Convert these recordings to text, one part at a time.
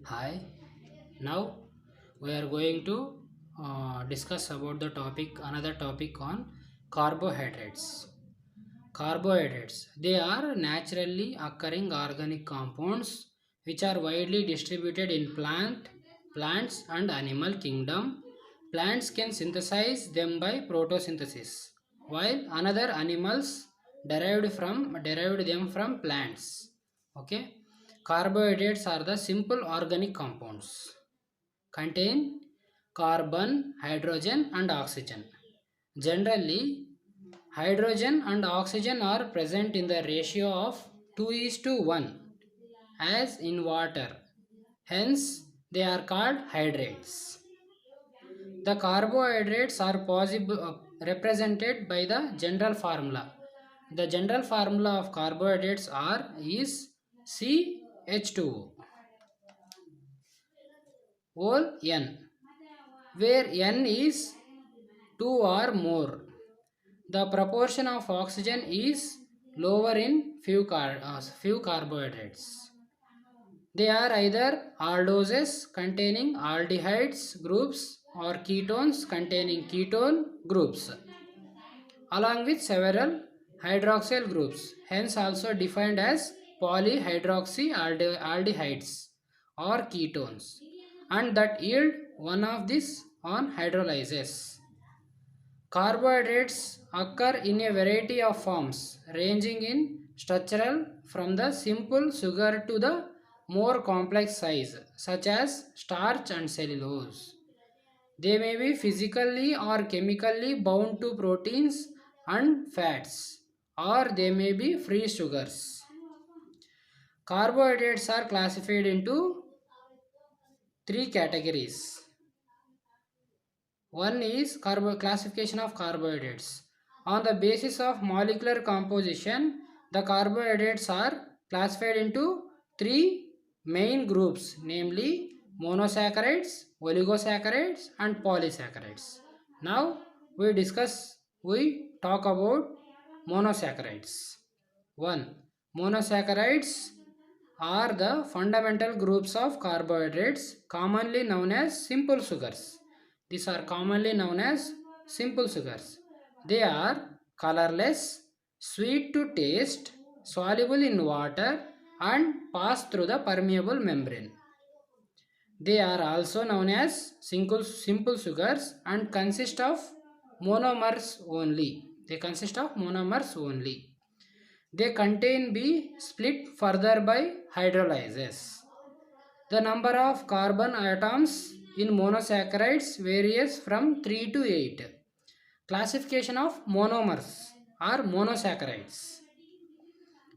Hi, now we are going to discuss about the topic, another topic on carbohydrates. Carbohydrates, they are naturally occurring organic compounds which are widely distributed in plants and animal kingdom. Plants can synthesize them by photosynthesis, while another animals derived them from plants. Okay, carbohydrates are the simple organic compounds contain carbon, hydrogen, and oxygen. Generally, hydrogen and oxygen are present in the ratio of 2 is to 1 as in water. Hence, they are called hydrates. The carbohydrates are represented by the general formula. The general formula of carbohydrates are is CH2O whole N, where N is 2 or more. The proportion of oxygen is lower in few carbohydrates. They are either aldoses containing aldehydes groups or ketones containing ketone groups, along with several hydroxyl groups, hence also defined as polyhydroxyaldehydes or ketones, and that yield one of these on hydrolysis. Carbohydrates occur in a variety of forms, ranging in structural from the simple sugar to the more complex size, such as starch and cellulose. They may be physically or chemically bound to proteins and fats, or they may be free sugars. Carbohydrates are classified into three categories. One is classification of carbohydrates. On the basis of molecular composition, the carbohydrates are classified into three main groups, namely monosaccharides, oligosaccharides, and polysaccharides. Now we talk about monosaccharides. 1. Monosaccharides are the fundamental groups of carbohydrates commonly known as simple sugars. These are commonly known as simple sugars. They are colorless, sweet to taste, soluble in water, and pass through the permeable membrane. They are also known as simple sugars and consist of monomers only. They consist of monomers only. They contain be split further by hydrolysis. The number of carbon atoms in monosaccharides varies from 3 to 8. Classification of monomers or monosaccharides.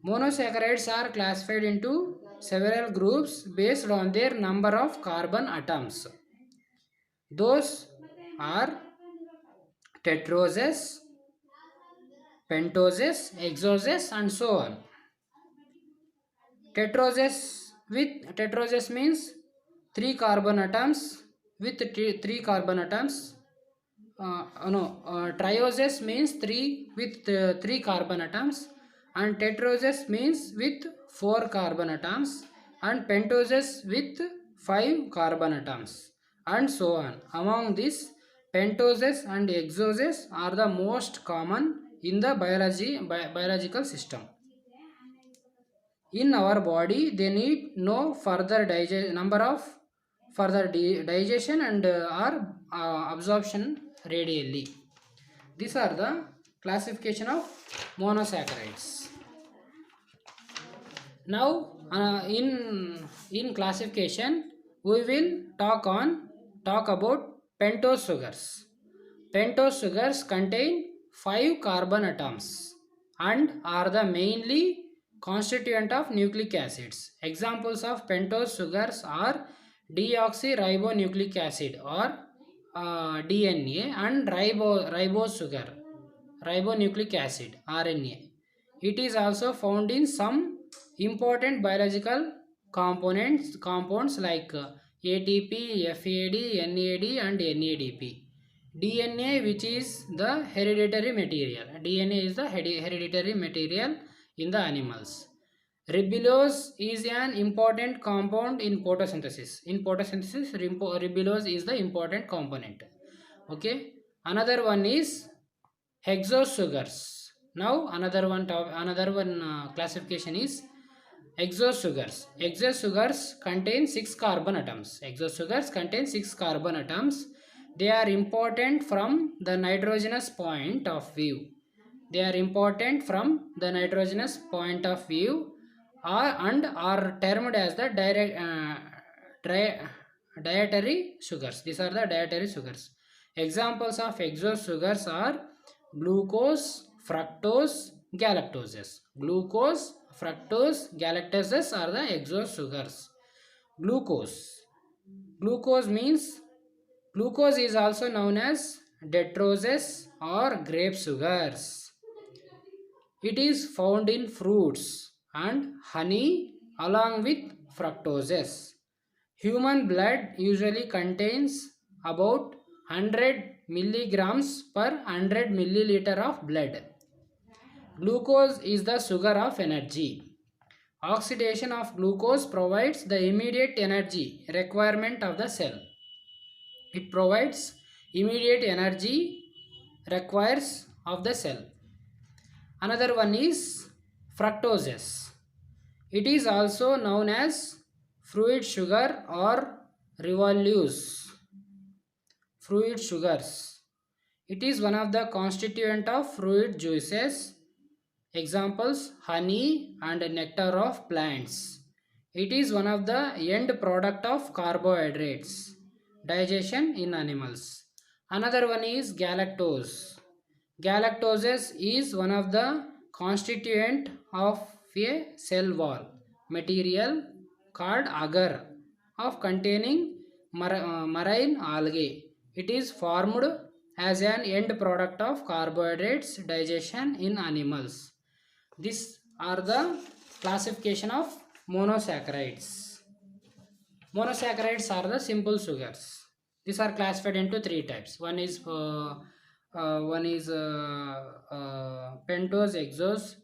Monosaccharides are classified into several groups based on their number of carbon atoms. Those are tetroses, pentoses, hexoses, and so on. Tetroses means 3 carbon atoms with 3 carbon atoms. Trioses means 3 with 3 carbon atoms, and tetroses means with 4 carbon atoms, and pentoses with 5 carbon atoms, and so on. Among these, pentoses and hexoses are the most common in the biological system. In our body, they need no further digestion and or absorption radially. These are the classification of monosaccharides. Now, in classification, we will talk about pentose sugars. Pentose sugars contain 5 carbon atoms and are the mainly constituent of nucleic acids. Examples of pentose sugars are deoxyribonucleic acid or DNA and ribose sugar, ribonucleic acid RNA. It is also found in some important biological compounds like ATP, FAD, NAD, and NADP. DNA, which is the hereditary material. DNA is the hereditary material in the animals. Ribulose is an important compound in photosynthesis. In photosynthesis, ribulose is the important component. Okay. Another one is hexose sugars. Now another one classification is exose sugars. Exose sugars contain 6 carbon atoms. Exose sugars contain 6 carbon atoms. They are important from the nitrogenous point of view. They are important from the nitrogenous point of view, and are termed as the dietary sugars. These are the dietary sugars. Examples of exose sugars are glucose, fructose, galactoses. Glucose, fructose, galactoses are the exose sugars. Glucose. Glucose is also known as dextrose or grape sugars. It is found in fruits and honey along with fructoses. Human blood usually contains about 100 milligrams per 100 milliliter of blood. Glucose is the sugar of energy. Oxidation of glucose provides the immediate energy requirement of the cell. It provides immediate energy requires of the cell. Another one is fructoses. It is also known as fruit sugar or revoluse. Fruit sugars. It is one of the constituent of fruit juices. Examples: honey and nectar of plants. It is one of the end product of carbohydrates. Digestion in animals. Another one is galactose. Galactose is one of the constituent of a cell wall material called agar of containing marine algae. It is formed as an end product of carbohydrates digestion in animals. These are the classification of monosaccharides. Monosaccharides are the simple sugars. These are classified into 3 types. One is pentose, hexose,